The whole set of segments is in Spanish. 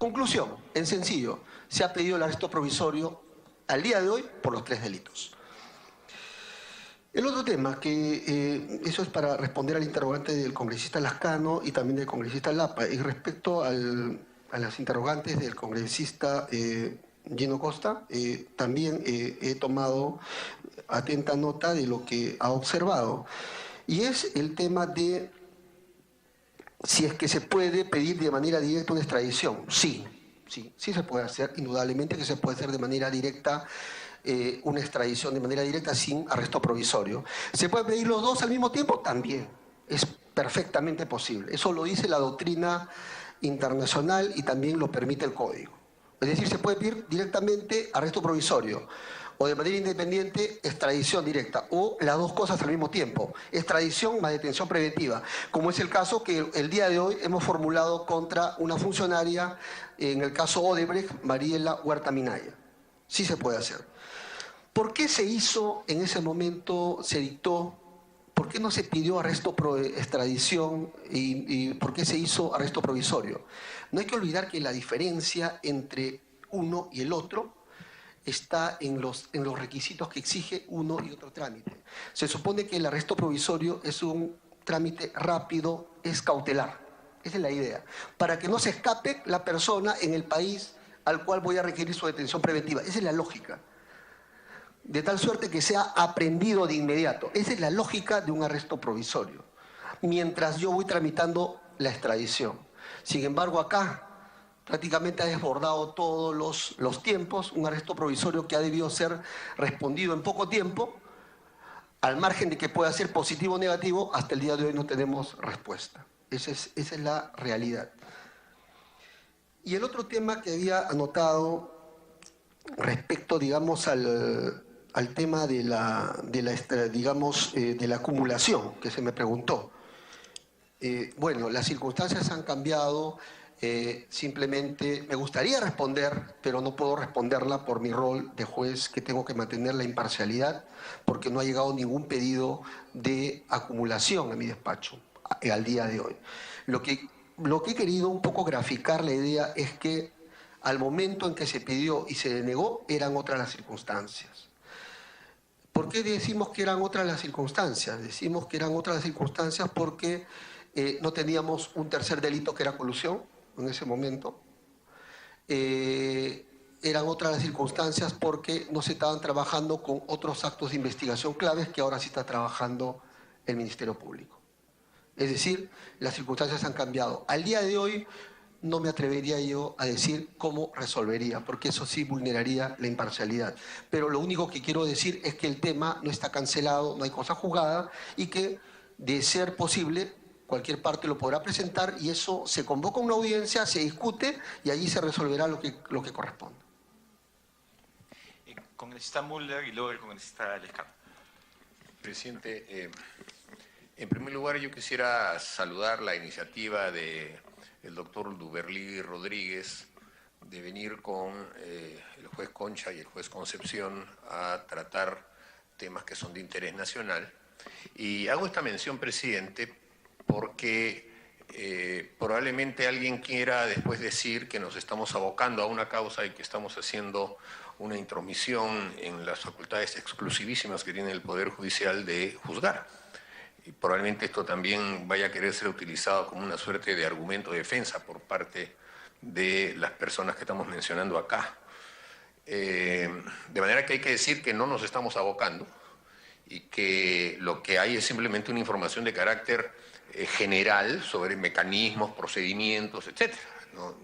Conclusión, en sencillo, se ha pedido el arresto provisorio al día de hoy por los 3 delitos. El otro tema, que eso es para responder al interrogante del congresista Lascano y también del congresista Lapa, y respecto a las interrogantes del congresista Gino Costa, también he tomado atenta nota de lo que ha observado, y es el tema de si es que se puede pedir de manera directa una extradición. Sí se puede hacer, indudablemente que se puede hacer de manera directa una extradición de manera directa sin arresto provisorio. ¿Se puede pedir los dos al mismo tiempo? También. Es perfectamente posible. Eso lo dice la doctrina internacional y también lo permite el Código. Es decir, se puede pedir directamente arresto provisorio o de manera independiente extradición directa, o las dos cosas al mismo tiempo, extradición más detención preventiva, como es el caso que el día de hoy hemos formulado contra una funcionaria, en el caso Odebrecht, Mariela Huerta Minaya. Sí se puede hacer. ¿Por qué se hizo en ese momento, se dictó, por qué no se pidió extradición y por qué se hizo arresto provisorio? No hay que olvidar que la diferencia entre uno y el otro está en los requisitos que exige uno y otro trámite. Se supone que el arresto provisorio es un trámite rápido, es cautelar. Esa es la idea. Para que no se escape la persona en el país al cual voy a requerir su detención preventiva. Esa es la lógica. De tal suerte que sea aprehendido de inmediato. Esa es la lógica de un arresto provisorio. Mientras yo voy tramitando la extradición. Sin embargo, acá prácticamente ha desbordado todos los tiempos, un arresto provisorio que ha debido ser respondido en poco tiempo, al margen de que pueda ser positivo o negativo, hasta el día de hoy no tenemos respuesta. Esa es la realidad. Y el otro tema que había anotado respecto, digamos, al tema de la acumulación, que se me preguntó. Bueno, las circunstancias han cambiado. Simplemente me gustaría responder, pero no puedo responderla por mi rol de juez, que tengo que mantener la imparcialidad, porque no ha llegado ningún pedido de acumulación a mi despacho al día de hoy. Lo que he querido un poco graficar la idea es que al momento en que se pidió y se denegó, eran otras las circunstancias. ¿Por qué decimos que eran otras las circunstancias? Decimos que eran otras las circunstancias porque no teníamos un tercer delito que era colusión en ese momento. Eran otras las circunstancias porque no se estaban trabajando con otros actos de investigación claves que ahora sí está trabajando el Ministerio Público. Es decir, las circunstancias han cambiado. Al día de hoy no me atrevería yo a decir cómo resolvería, porque eso sí vulneraría la imparcialidad. Pero lo único que quiero decir es que el tema no está cancelado, no hay cosa juzgada, y que, de ser posible, cualquier parte lo podrá presentar, y eso se convoca una audiencia, se discute, y allí se resolverá lo que corresponde. Congresista Mulder y luego el congresista Lescano. Presidente, en primer lugar yo quisiera saludar la iniciativa del doctor Duberly Rodríguez de venir con el juez Concha y el juez Concepción a tratar temas que son de interés nacional. Y hago esta mención, presidente, porque probablemente alguien quiera después decir que nos estamos abocando a una causa y que estamos haciendo una intromisión en las facultades exclusivísimas que tiene el Poder Judicial de juzgar. Y probablemente esto también vaya a querer ser utilizado como una suerte de argumento de defensa por parte de las personas que estamos mencionando acá. De manera que hay que decir que no nos estamos abocando y que lo que hay es simplemente una información de carácter general sobre mecanismos, procedimientos, etc.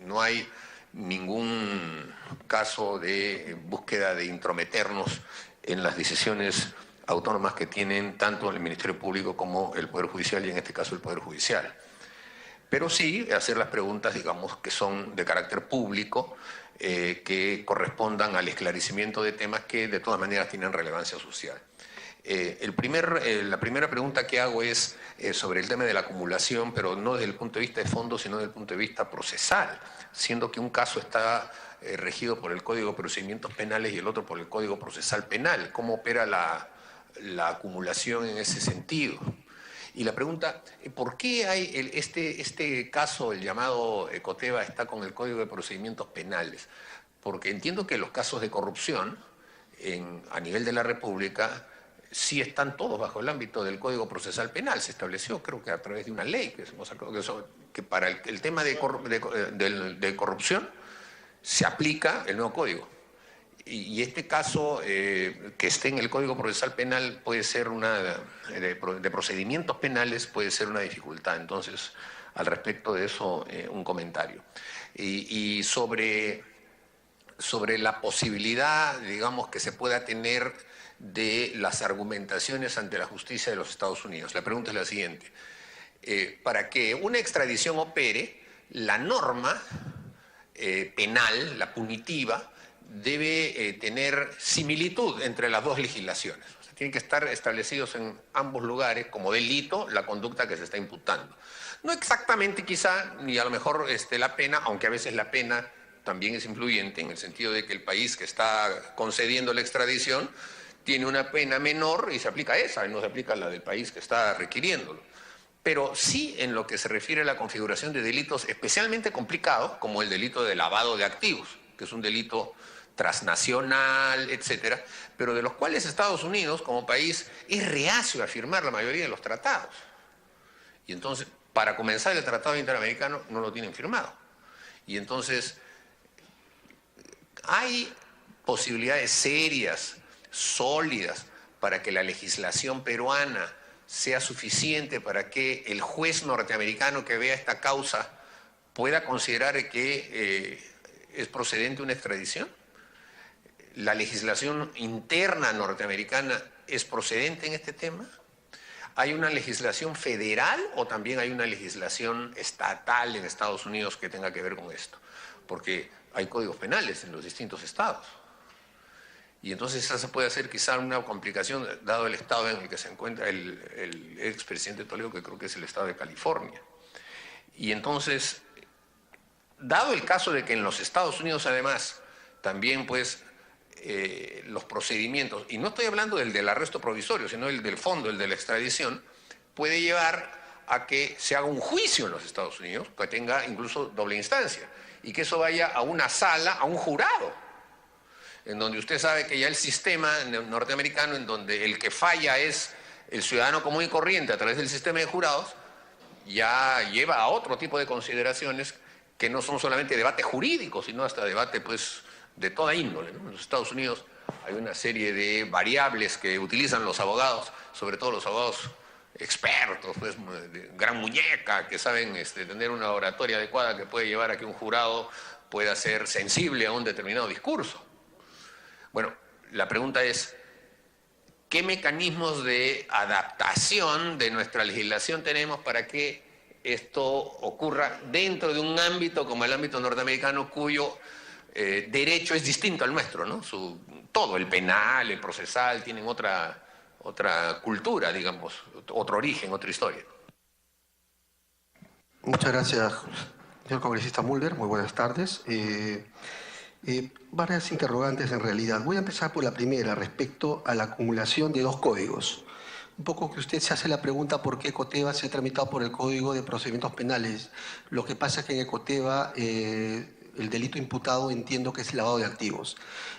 No hay ningún caso de búsqueda de intrometernos en las decisiones autónomas que tienen tanto el Ministerio Público como el Poder Judicial, y en este caso el Poder Judicial. Pero sí hacer las preguntas, digamos, que son de carácter público, que correspondan al esclarecimiento de temas que de todas maneras tienen relevancia social. La primera pregunta que hago es sobre el tema de la acumulación, pero no desde el punto de vista de fondo, sino desde el punto de vista procesal, siendo que un caso está regido por el Código de Procedimientos Penales y el otro por el Código Procesal Penal. ¿Cómo opera la acumulación en ese sentido? Y la pregunta, ¿por qué hay este caso, el llamado Ecoteva, está con el Código de Procedimientos Penales? Porque entiendo que los casos de corrupción a nivel de la República sí están todos bajo el ámbito del Código Procesal Penal. Se estableció, creo que a través de una ley, que para el tema de corrupción se aplica el nuevo código. Y este caso que esté en el Código Procesal Penal puede ser de procedimientos penales puede ser una dificultad. Entonces, al respecto de eso, un comentario. Y sobre la posibilidad, digamos, que se pueda tener de las argumentaciones ante la justicia de los Estados Unidos. La pregunta es la siguiente. Para que una extradición opere, la norma penal, la punitiva, debe tener similitud entre las dos legislaciones. O sea, tienen que estar establecidos en ambos lugares como delito la conducta que se está imputando. No exactamente quizá, ni a lo mejor la pena, aunque a veces la pena también es influyente en el sentido de que el país que está concediendo la extradición tiene una pena menor y se aplica esa, y no se aplica la del país que está requiriéndolo. Pero sí en lo que se refiere a la configuración de delitos especialmente complicados, como el delito de lavado de activos, que es un delito transnacional, etcétera, pero de los cuales Estados Unidos, como país, es reacio a firmar la mayoría de los tratados. Y entonces, para comenzar el Tratado Interamericano, no lo tienen firmado. Y entonces, hay posibilidades serias, sólidas, para que la legislación peruana sea suficiente para que el juez norteamericano que vea esta causa pueda considerar que es procedente una extradición. ¿La legislación interna norteamericana es procedente en este tema? ¿Hay una legislación federal o también hay una legislación estatal en Estados Unidos que tenga que ver con esto? Porque hay códigos penales en los distintos estados. Y entonces esa puede ser quizá una complicación, dado el estado en el que se encuentra el expresidente Toledo, que creo que es el estado de California. Y entonces, dado el caso de que en los Estados Unidos además también pues los procedimientos, y no estoy hablando del arresto provisorio, sino el del fondo, el de la extradición, puede llevar a que se haga un juicio en los Estados Unidos, que tenga incluso doble instancia, y que eso vaya a una sala, a un jurado, en donde usted sabe que ya el sistema norteamericano, en donde el que falla es el ciudadano común y corriente a través del sistema de jurados, ya lleva a otro tipo de consideraciones que no son solamente debate jurídico, sino hasta debate pues de toda índole, ¿no? En los Estados Unidos hay una serie de variables que utilizan los abogados, sobre todo los abogados expertos, pues, de gran muñeca, que saben tener una oratoria adecuada que puede llevar a que un jurado pueda ser sensible a un determinado discurso. Bueno, la pregunta es, ¿qué mecanismos de adaptación de nuestra legislación tenemos para que esto ocurra dentro de un ámbito como el ámbito norteamericano, cuyo derecho es distinto al nuestro, ¿no? Todo, el penal, el procesal, tienen otra cultura, digamos, otro origen, otra historia. Muchas gracias, señor congresista Mulder. Muy buenas tardes. Varias interrogantes en realidad. Voy a empezar por la primera, respecto a la acumulación de dos códigos. Un poco que usted se hace la pregunta por qué Ecoteva se ha tramitado por el Código de Procedimientos Penales. Lo que pasa es que en Ecoteva el delito imputado entiendo que es lavado de activos.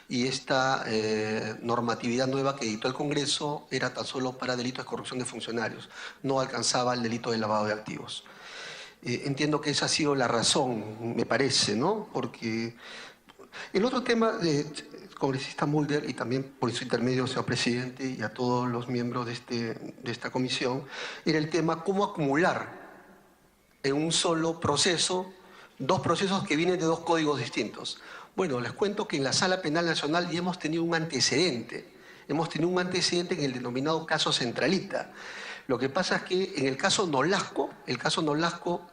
Y esta normatividad nueva que dictó el Congreso era tan solo para delitos de corrupción de funcionarios. No alcanzaba el delito de lavado de activos. Entiendo que esa ha sido la razón, me parece, ¿no? Porque el otro tema, congresista Mulder, y también por su intermedio, señor presidente, y a todos los miembros de esta comisión, era el tema cómo acumular en un solo proceso dos procesos que vienen de dos códigos distintos. Bueno, les cuento que en la Sala Penal Nacional ya hemos tenido un antecedente. Hemos tenido un antecedente en el denominado caso Centralita. Lo que pasa es que en el caso Nolasco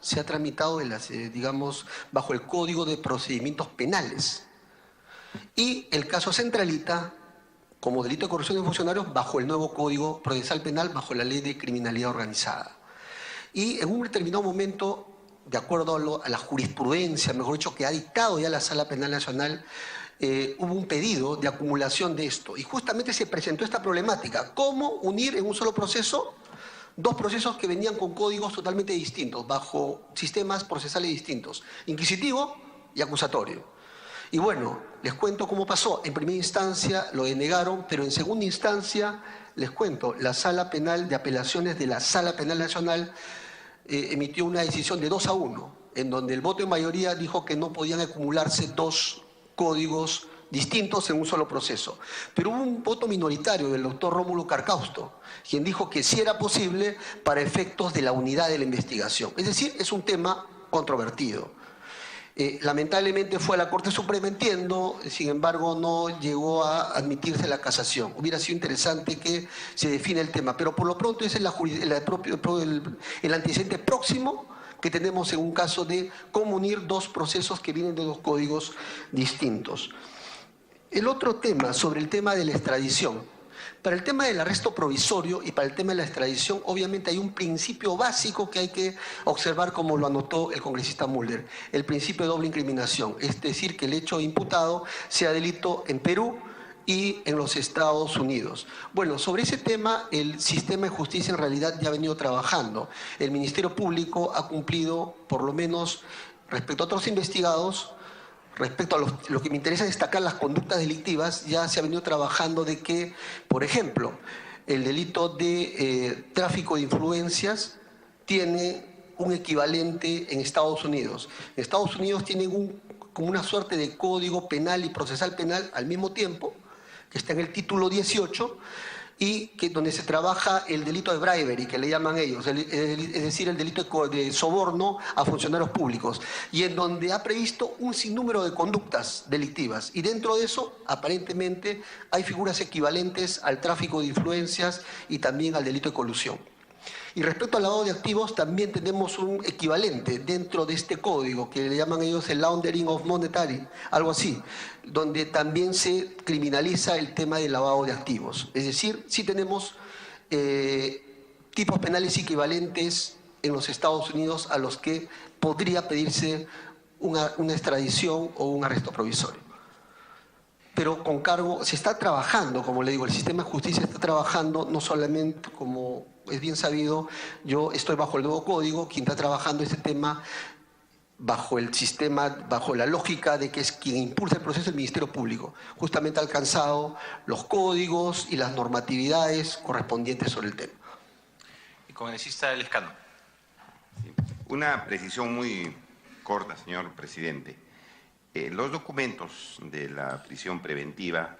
se ha tramitado digamos, bajo el Código de Procedimientos Penales. Y el caso Centralita, como delito de corrupción de funcionarios, bajo el nuevo Código Procesal Penal, bajo la Ley de Criminalidad Organizada. Y en un determinado momento, de acuerdo a la jurisprudencia, mejor dicho, que ha dictado ya la Sala Penal Nacional, hubo un pedido de acumulación de esto. Y justamente se presentó esta problemática. ¿Cómo unir en un solo proceso Dos procesos que venían con códigos totalmente distintos, bajo sistemas procesales distintos, inquisitivo y acusatorio. Y bueno, les cuento cómo pasó. En primera instancia lo denegaron, pero en segunda instancia, les cuento, la Sala Penal de Apelaciones de la Sala Penal Nacional emitió una decisión de 2-1, en donde el voto en mayoría dijo que no podían acumularse dos códigos distintos en un solo proceso. Pero hubo un voto minoritario del doctor Rómulo Carcausto, quien dijo que sí era posible para efectos de la unidad de la investigación. Es decir, es un tema controvertido. Lamentablemente fue a la Corte Suprema, entiendo, sin embargo no llegó a admitirse la casación. Hubiera sido interesante que se define el tema, pero por lo pronto ese es el antecedente próximo que tenemos en un caso de cómo unir dos procesos que vienen de dos códigos distintos. El otro tema, sobre el tema de la extradición. Para el tema del arresto provisorio y para el tema de la extradición, obviamente hay un principio básico que hay que observar, como lo anotó el congresista Mulder, el principio de doble incriminación, es decir, que el hecho imputado sea delito en Perú y en los Estados Unidos. Bueno, sobre ese tema el sistema de justicia en realidad ya ha venido trabajando. El Ministerio Público ha cumplido, por lo menos respecto a otros investigados, respecto a lo que me interesa destacar, las conductas delictivas, ya se ha venido trabajando de que, por ejemplo, el delito de tráfico de influencias tiene un equivalente en Estados Unidos. En Estados Unidos tienen como una suerte de código penal y procesal penal al mismo tiempo, que está en el título 18, y donde se trabaja el delito de bribery, que le llaman ellos, es decir, el delito de soborno a funcionarios públicos, y en donde ha previsto un sinnúmero de conductas delictivas, y dentro de eso, aparentemente, hay figuras equivalentes al tráfico de influencias y también al delito de colusión. Y respecto al lavado de activos, también tenemos un equivalente dentro de este código, que le llaman ellos el laundering of monetary, algo así, donde también se criminaliza el tema del lavado de activos. Es decir, sí tenemos tipos penales equivalentes en los Estados Unidos a los que podría pedirse una extradición o un arresto provisorio. Pero con cargo, se está trabajando, como le digo, el sistema de justicia está trabajando, no solamente como es bien sabido, yo estoy bajo el nuevo código, quien está trabajando este tema bajo el sistema, bajo la lógica de que es quien impulsa el proceso, el Ministerio Público. Justamente ha alcanzado los códigos y las normatividades correspondientes sobre el tema. El congresista Lescano. Una precisión muy corta, señor presidente. Los documentos de la prisión preventiva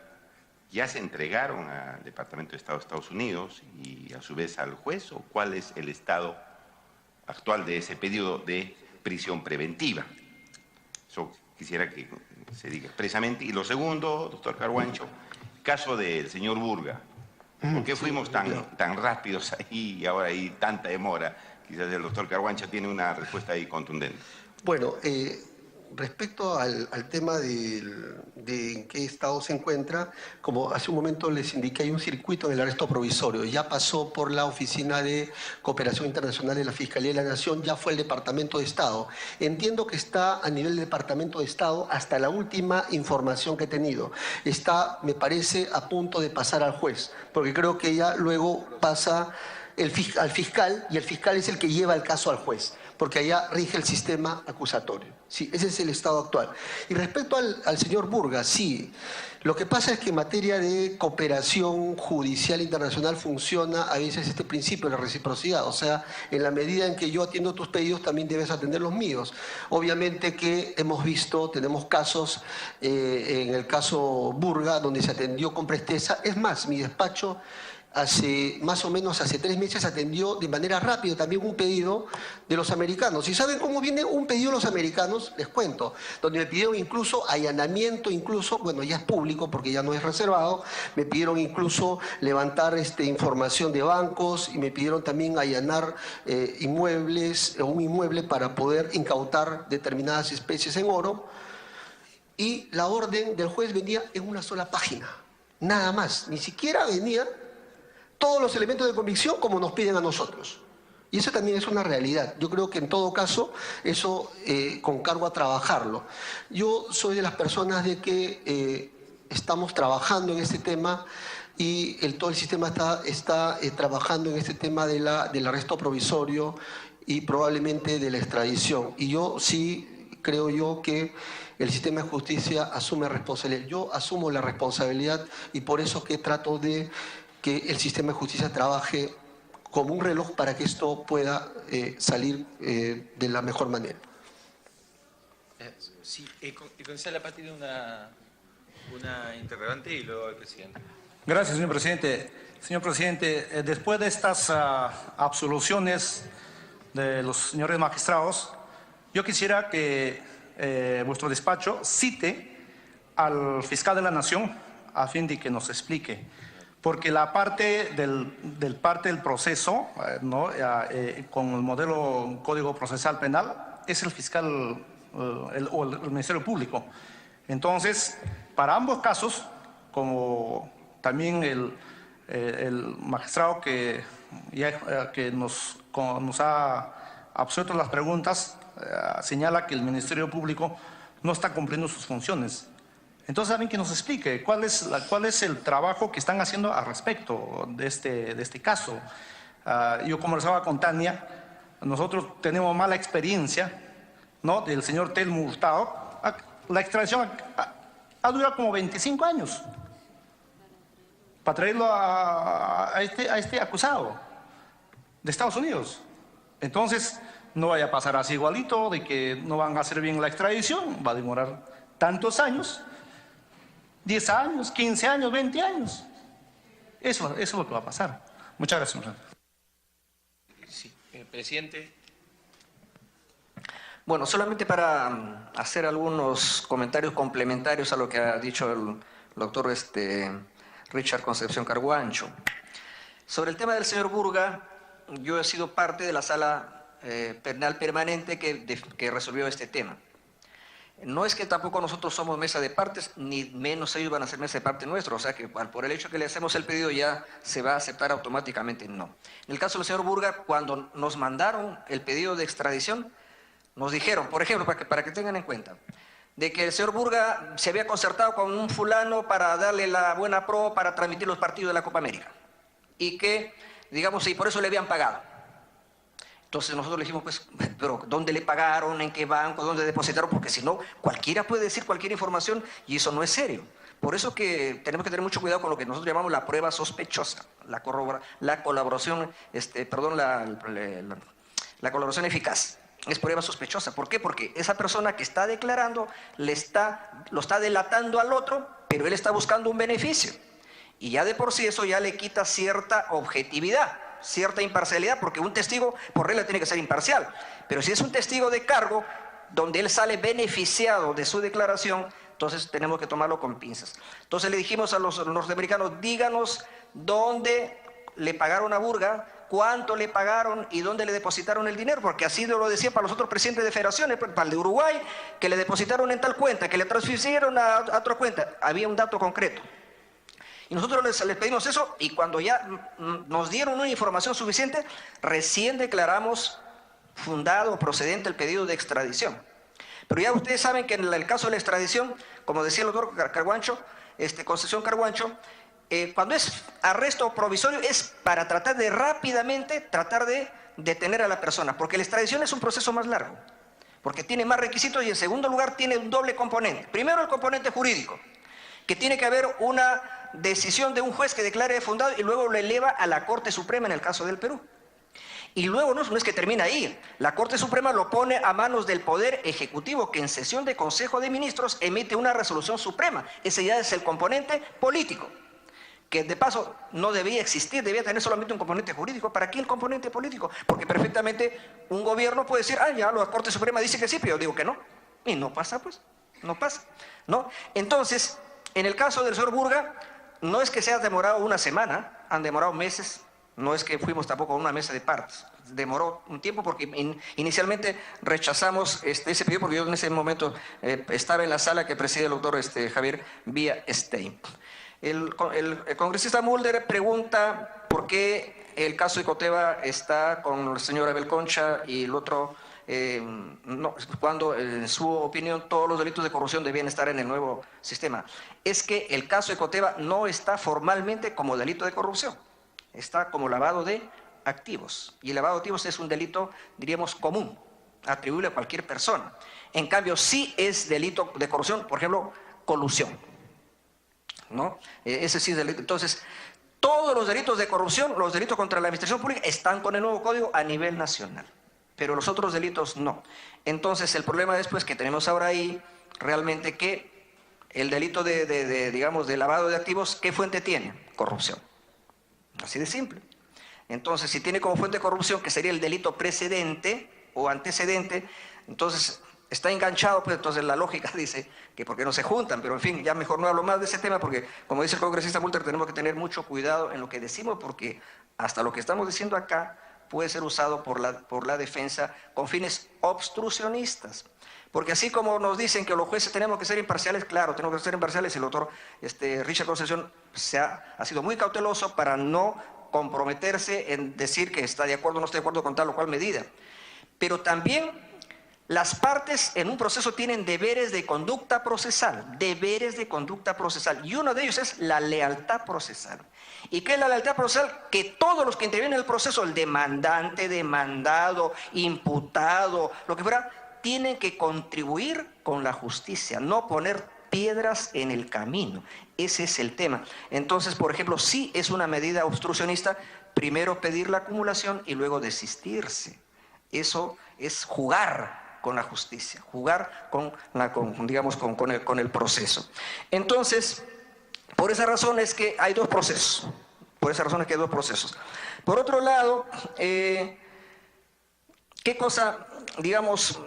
ya se entregaron al Departamento de Estado de Estados Unidos y a su vez al juez, ¿o cuál es el estado actual de ese pedido de prisión preventiva? Eso quisiera que se diga expresamente. Y lo segundo, doctor Carhuancho, el caso del señor Burga. ¿Por qué fuimos tan rápidos ahí y ahora hay tanta demora? Quizás el doctor Carhuancho tiene una respuesta ahí contundente. Bueno, respecto al tema de en qué estado se encuentra, como hace un momento les indiqué, hay un circuito del arresto provisorio. Ya pasó por la Oficina de Cooperación Internacional de la Fiscalía de la Nación, ya fue el Departamento de Estado. Entiendo que está a nivel del Departamento de Estado hasta la última información que he tenido. Está, me parece, a punto de pasar al juez, porque creo que ya luego pasa al fiscal, y el fiscal es el que lleva el caso al juez, porque allá rige el sistema acusatorio. Sí, ese es el estado actual. Y respecto al señor Burga, sí, lo que pasa es que en materia de cooperación judicial internacional funciona a veces este principio de la reciprocidad, o sea, en la medida en que yo atiendo tus pedidos, también debes atender los míos. Obviamente que hemos visto, tenemos casos, en el caso Burga, donde se atendió con presteza. Es más, mi despacho más o menos hace 3 meses atendió de manera rápida también un pedido de los americanos. ¿Y saben cómo viene un pedido de los americanos? Les cuento, donde me pidieron incluso allanamiento, bueno, ya es público porque ya no es reservado, me pidieron incluso levantar información de bancos y me pidieron también allanar inmuebles, un inmueble para poder incautar determinadas especies en oro, y la orden del juez venía en una sola página, nada más, ni siquiera venía todos los elementos de convicción como nos piden a nosotros. Y eso también es una realidad. Yo creo que en todo caso, eso con cargo a trabajarlo. Yo soy de las personas de que estamos trabajando en este tema y todo el sistema está trabajando en este tema del arresto provisorio y probablemente de la extradición. Y yo sí creo yo que el sistema de justicia asume responsabilidad. Yo asumo la responsabilidad y por eso que trato de que el sistema de justicia trabaje como un reloj para que esto pueda salir de la mejor manera. Sí, concede la palabra una interrogante y luego al presidente. Gracias, señor presidente. Señor presidente, después de estas absoluciones de los señores magistrados, yo quisiera que vuestro despacho cite al fiscal de la Nación a fin de que nos explique, porque la parte del proceso, ¿no? Con el modelo Código Procesal Penal, es el fiscal o el Ministerio Público. Entonces, para ambos casos, como también el magistrado que nos ha absuelto las preguntas, señala que el Ministerio Público no está cumpliendo sus funciones. Entonces, también que nos explique cuál es el trabajo que están haciendo al respecto de este caso. Yo conversaba con Tania, nosotros tenemos mala experiencia, ¿no?, del señor Telmo Hurtado. La extradición ha durado como 25 años para traerlo a este acusado de Estados Unidos. Entonces, no vaya a pasar así igualito, de que no van a hacer bien la extradición, va a demorar tantos años, 10 años, 15 años, 20 años. Eso es lo que va a pasar. Muchas gracias, señor. Sí, presidente. Bueno, solamente para hacer algunos comentarios complementarios a lo que ha dicho el doctor Richard Concepción Carguancho. Sobre el tema del señor Burga, yo he sido parte de la sala penal permanente que resolvió este tema. No es que tampoco nosotros somos mesa de partes, ni menos ellos van a ser mesa de parte nuestra, o sea que por el hecho que le hacemos el pedido ya se va a aceptar automáticamente, no. En el caso del señor Burga, cuando nos mandaron el pedido de extradición, nos dijeron, por ejemplo, para que tengan en cuenta, de que el señor Burga se había concertado con un fulano para darle la buena pro para transmitir los partidos de la Copa América. Y que, digamos, y por eso le habían pagado. Entonces nosotros le dijimos, pues, pero ¿dónde le pagaron? ¿En qué banco? ¿Dónde depositaron? Porque si no, cualquiera puede decir cualquier información y eso no es serio. Por eso que tenemos que tener mucho cuidado con lo que nosotros llamamos la prueba sospechosa, la colaboración, la colaboración eficaz. Es prueba sospechosa. ¿Por qué? Porque esa persona que está declarando lo está delatando al otro, pero él está buscando un beneficio. Y ya de por sí eso ya le quita cierta objetividad, cierta imparcialidad, porque un testigo por regla tiene que ser imparcial. Pero si es un testigo de cargo, donde él sale beneficiado de su declaración, entonces tenemos que tomarlo con pinzas. Entonces le dijimos a los norteamericanos, díganos dónde le pagaron a Burga, cuánto le pagaron y dónde le depositaron el dinero, porque así lo decían para los otros presidentes de federaciones, para el de Uruguay, que le depositaron en tal cuenta, que le transfirieron a otra cuenta. Había un dato concreto. Y nosotros les pedimos eso, y cuando ya nos dieron una información suficiente, recién declaramos fundado o procedente el pedido de extradición. Pero ya ustedes saben que en el caso de la extradición, como decía el doctor Carguancho, Concepción Carguancho, cuando es arresto provisorio es para tratar de rápidamente detener a la persona, porque la extradición es un proceso más largo, porque tiene más requisitos y en segundo lugar tiene un doble componente. Primero el componente jurídico, que tiene que haber una decisión de un juez que declare fundado y luego lo eleva a la Corte Suprema en el caso del Perú. Y luego no es que termina ahí, la Corte Suprema lo pone a manos del Poder Ejecutivo, que en sesión de Consejo de Ministros emite una resolución suprema. Ese ya es el componente político, que de paso no debía existir, debía tener solamente un componente jurídico. ¿Para qué el componente político? Porque perfectamente un gobierno puede decir, ya la Corte Suprema dice que sí, pero yo digo que no. Y no pasa, pues, no pasa, ¿no? Entonces, en el caso del señor Burga, no es que se haya demorado una semana, han demorado meses, no es que fuimos tampoco a una mesa de partes, demoró un tiempo porque inicialmente rechazamos ese pedido, porque yo en ese momento estaba en la sala que preside el doctor Javier Vía Stein. El congresista Mulder pregunta por qué el caso de Coteva está con el señor Abel Concha y el otro cuando en su opinión todos los delitos de corrupción debían estar en el nuevo sistema. Es que el caso Ecoteva no está formalmente como delito de corrupción, está como lavado de activos. Y el lavado de activos es un delito, diríamos, común, atribuible a cualquier persona. En cambio, sí es delito de corrupción, por ejemplo, colusión, ¿no? Ese sí es delito. Entonces, todos los delitos de corrupción, los delitos contra la administración pública, están con el nuevo código a nivel nacional, pero los otros delitos no. Entonces, el problema después que tenemos ahora ahí, realmente que el delito digamos, de lavado de activos, ¿qué fuente tiene? Corrupción. Así de simple. Entonces, si tiene como fuente de corrupción, que sería el delito precedente o antecedente, entonces está enganchado, pues entonces la lógica dice que porque no se juntan, pero en fin, ya mejor no hablo más de ese tema porque, como dice el congresista Mulder, tenemos que tener mucho cuidado en lo que decimos porque hasta lo que estamos diciendo acá puede ser usado por la defensa con fines obstruccionistas. Porque así como nos dicen que los jueces tenemos que ser imparciales, claro, tenemos que ser imparciales, el doctor Richard Concepción ha sido muy cauteloso para no comprometerse en decir que está de acuerdo o no está de acuerdo con tal o cual medida. Pero también las partes en un proceso tienen deberes de conducta procesal, y uno de ellos es la lealtad procesal. ¿Y qué es la lealtad procesal? Que todos los que intervienen en el proceso, el demandante, demandado, imputado, lo que fuera, tienen que contribuir con la justicia, no poner piedras en el camino. Ese es el tema. Entonces, por ejemplo, sí es una medida obstruccionista, primero pedir la acumulación y luego desistirse. Eso es jugar con la justicia, jugar con el proceso. Entonces, por esa razón es que hay dos procesos. Por otro lado, ¿qué cosa, digamos,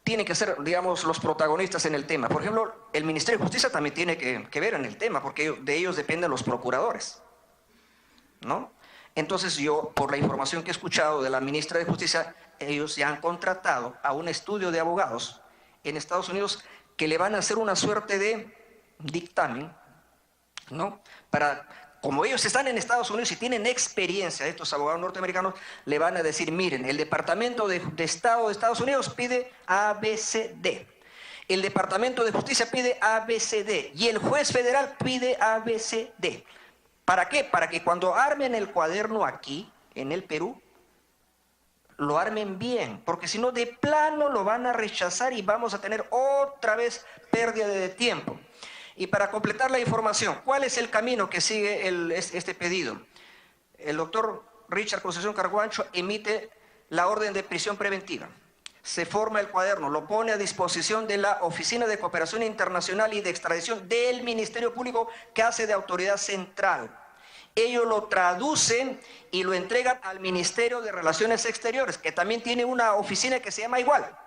tienen que hacer, digamos, los protagonistas en el tema? Por ejemplo, el Ministerio de Justicia también tiene que ver en el tema, porque de ellos dependen los procuradores, ¿no? Entonces yo, por la información que he escuchado de la ministra de Justicia, ellos ya han contratado a un estudio de abogados en Estados Unidos que le van a hacer una suerte de dictamen, ¿no? Como ellos están en Estados Unidos y tienen experiencia, estos abogados norteamericanos le van a decir, miren, el Departamento de Estado de Estados Unidos pide ABCD, el Departamento de Justicia pide ABCD y el juez federal pide ABCD. ¿Para qué? Para que cuando armen el cuaderno aquí, en el Perú, lo armen bien, porque si no, de plano lo van a rechazar y vamos a tener otra vez pérdida de tiempo. Y para completar la información, ¿cuál es el camino que sigue este pedido? El doctor Richard Concepción Carguancho emite la orden de prisión preventiva. Se forma el cuaderno, lo pone a disposición de la Oficina de Cooperación Internacional y de Extradición del Ministerio Público que hace de autoridad central. Ellos lo traducen y lo entregan al Ministerio de Relaciones Exteriores, que también tiene una oficina que se llama igual.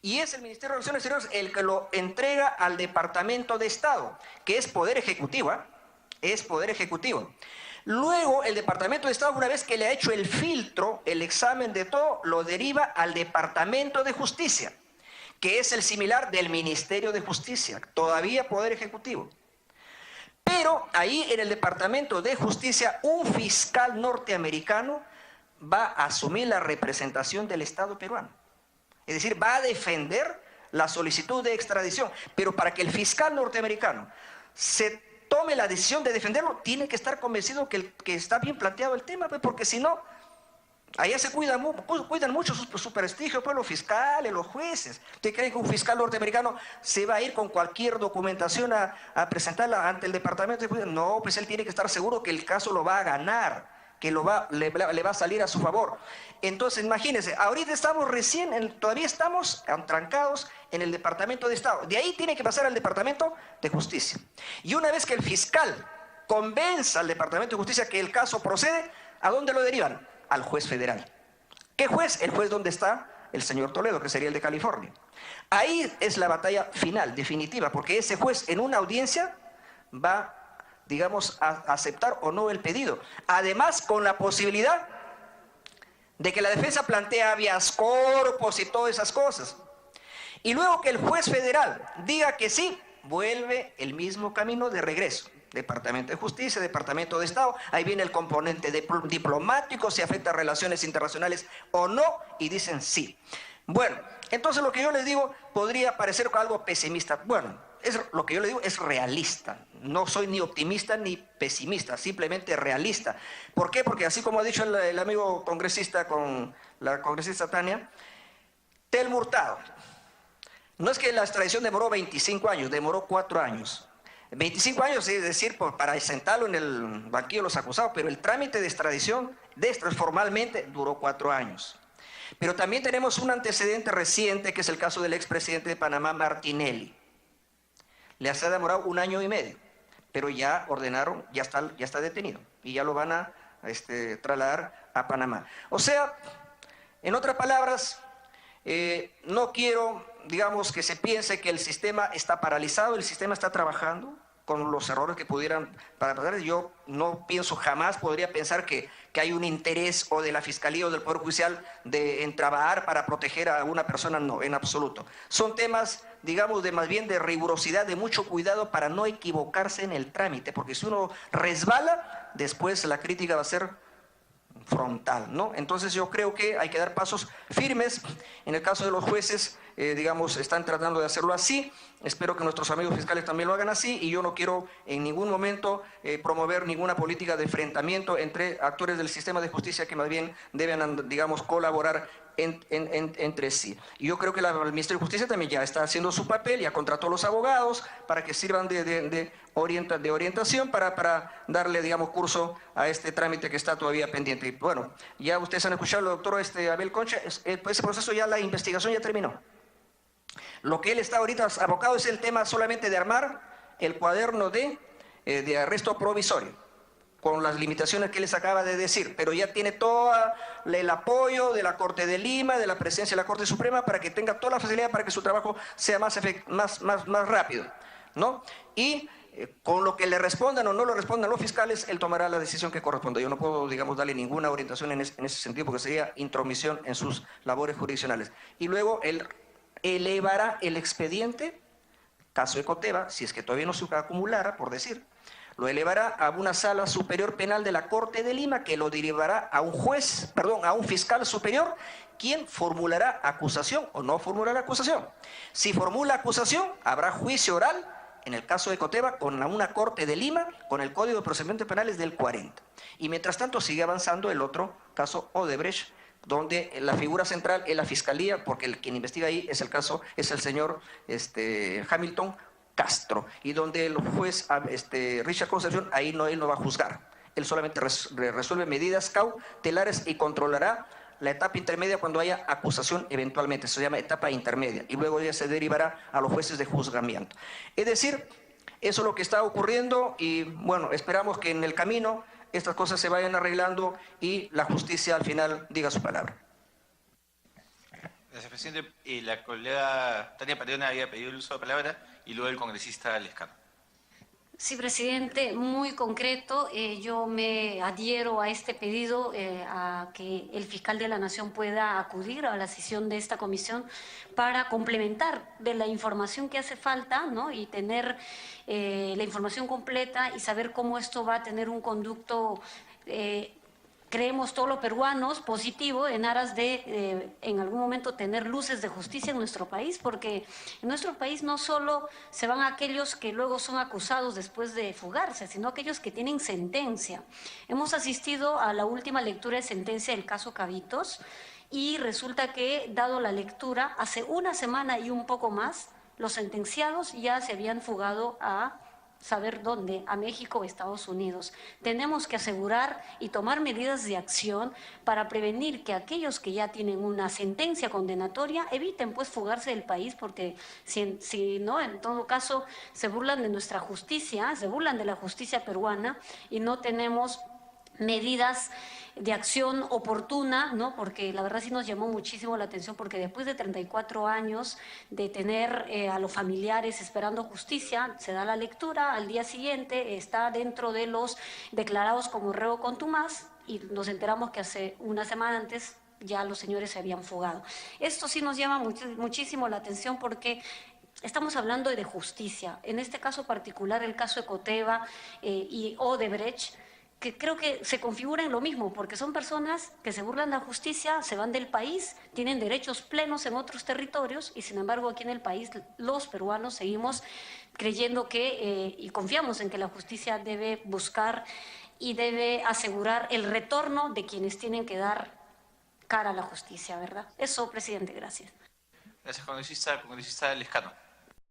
Y es el Ministerio de Relaciones Exteriores el que lo entrega al Departamento de Estado, que es Poder Ejecutivo, ¿eh? Es Poder Ejecutivo. Luego, el Departamento de Estado, una vez que le ha hecho el filtro, el examen de todo, lo deriva al Departamento de Justicia, que es el similar del Ministerio de Justicia, todavía Poder Ejecutivo. Pero ahí en el Departamento de Justicia, un fiscal norteamericano va a asumir la representación del Estado peruano. Es decir, va a defender la solicitud de extradición. Pero para que el fiscal norteamericano se tome la decisión de defenderlo, tiene que estar convencido que está bien planteado el tema, pues, porque si no, allá se cuidan mucho su prestigio, pues los fiscales, los jueces. ¿Usted cree que un fiscal norteamericano se va a ir con cualquier documentación a presentarla ante el Departamento de Justicia? No, pues él tiene que estar seguro que el caso lo va a ganar, que le va a salir a su favor. Entonces, imagínense, ahorita estamos todavía estamos atrancados en el Departamento de Estado. De ahí tiene que pasar al Departamento de Justicia. Y una vez que el fiscal convenza al Departamento de Justicia que el caso procede, ¿a dónde lo derivan? Al juez federal. ¿Qué juez? El juez donde está el señor Toledo, que sería el de California. Ahí es la batalla final, definitiva, porque ese juez en una audiencia va, digamos, a aceptar o no el pedido. Además, con la posibilidad de que la defensa plantee habeas corpus y todas esas cosas. Y luego que el juez federal diga que sí, vuelve el mismo camino de regreso. Departamento de Justicia, Departamento de Estado, ahí viene el componente diplomático, si afecta a relaciones internacionales o no, y dicen sí. Bueno, entonces lo que yo les digo podría parecer algo pesimista. Bueno, lo que yo les digo es realista. No soy ni optimista ni pesimista, simplemente realista. ¿Por qué? Porque así como ha dicho el amigo congresista con la congresista Tania, Telma Hurtado, no es que la extradición demoró 25 años, demoró 4 años. 25 años, es decir, para sentarlo en el banquillo de los acusados, pero el trámite de extradición formalmente duró 4 años. Pero también tenemos un antecedente reciente, que es el caso del expresidente de Panamá, Martinelli. Le ha demorado 1 año y medio, pero ya ordenaron, ya está detenido, y ya lo van a trasladar a Panamá. O sea, en otras palabras, no quiero, digamos, que se piense que el sistema está paralizado, el sistema está trabajando con los errores que pudieran pasar. Yo no pienso, jamás podría pensar que hay un interés o de la Fiscalía o del Poder Judicial en trabajar para proteger a una persona, no, en absoluto. Son temas, digamos, más bien de rigurosidad, de mucho cuidado para no equivocarse en el trámite, porque si uno resbala, después la crítica va a ser frontal, ¿no? Entonces yo creo que hay que dar pasos firmes. En el caso de los jueces, digamos, están tratando de hacerlo así. Espero que nuestros amigos fiscales también lo hagan así, y yo no quiero en ningún momento promover ninguna política de enfrentamiento entre actores del sistema de justicia que más bien deben, digamos, colaborar entre sí. Y yo creo que el Ministerio de Justicia también ya está haciendo su papel, ya contrató a los abogados para que sirvan de orientación para darle, digamos, curso a este trámite que está todavía pendiente. Y bueno, ya ustedes han escuchado al doctor Abel Concha, ese proceso ya, la investigación ya terminó. Lo que él está ahorita abocado es el tema solamente de armar el cuaderno de arresto provisorio, con las limitaciones que les acaba de decir, pero ya tiene todo el apoyo de la Corte de Lima, de la presencia de la Corte Suprema, para que tenga toda la facilidad para que su trabajo sea más rápido, ¿no? Y con lo que le respondan o no le respondan los fiscales, él tomará la decisión que corresponda. Yo no puedo, digamos, darle ninguna orientación en ese sentido, porque sería intromisión en sus labores jurisdiccionales. Y luego él elevará el expediente, caso de Coteva, si es que todavía no se acumulara, por decir, lo elevará a una sala superior penal de la Corte de Lima, que lo derivará a a un fiscal superior, quien formulará acusación o no formulará acusación. Si formula acusación, habrá juicio oral, en el caso de Coteva, con una Corte de Lima, con el Código de Procedimientos Penales del 40. Y mientras tanto sigue avanzando el otro caso Odebrecht, donde la figura central es la Fiscalía, porque quien investiga ahí es el señor Hamilton Castro, y donde el juez Richard Concepción, ahí él no va a juzgar, él solamente resuelve medidas cautelares y controlará la etapa intermedia cuando haya acusación eventualmente, se llama etapa intermedia, y luego ya se derivará a los jueces de juzgamiento. Es decir, eso es lo que está ocurriendo, y bueno, esperamos que en el camino estas cosas se vayan arreglando y la justicia al final diga su palabra. Gracias, presidente. La colega Tania Pareona había pedido el uso de palabra y luego el congresista Lescano. Sí, presidente, muy concreto. Yo me adhiero a este pedido, a que el fiscal de la Nación pueda acudir a la sesión de esta comisión para complementar de la información que hace falta, ¿no? Y tener la información completa y saber cómo esto va a tener un conducto creemos todos los peruanos positivo en aras de en algún momento tener luces de justicia en nuestro país, porque en nuestro país no solo se van aquellos que luego son acusados después de fugarse, sino aquellos que tienen sentencia. Hemos asistido a la última lectura de sentencia del caso Cabitos y resulta que, dado la lectura, hace una semana y un poco más, los sentenciados ya se habían fugado a saber dónde, a México o Estados Unidos. Tenemos que asegurar y tomar medidas de acción para prevenir que aquellos que ya tienen una sentencia condenatoria eviten pues fugarse del país, porque si no, en todo caso se burlan de nuestra justicia, se burlan de la justicia peruana y no tenemos medidas de acción oportuna, ¿no? Porque la verdad sí nos llamó muchísimo la atención, porque después de 34 años de tener a los familiares esperando justicia, se da la lectura, al día siguiente está dentro de los declarados como reo contumaz y nos enteramos que hace una semana antes ya los señores se habían fugado. Esto sí nos llama muchísimo la atención, porque estamos hablando de justicia. En este caso particular, el caso Ecoteva y Odebrecht, que creo que se configura en lo mismo, porque son personas que se burlan de la justicia, se van del país, tienen derechos plenos en otros territorios y sin embargo aquí en el país los peruanos seguimos creyendo que y confiamos en que la justicia debe buscar y debe asegurar el retorno de quienes tienen que dar cara a la justicia, ¿verdad? Eso, presidente, gracias. Gracias, congresista Lescano.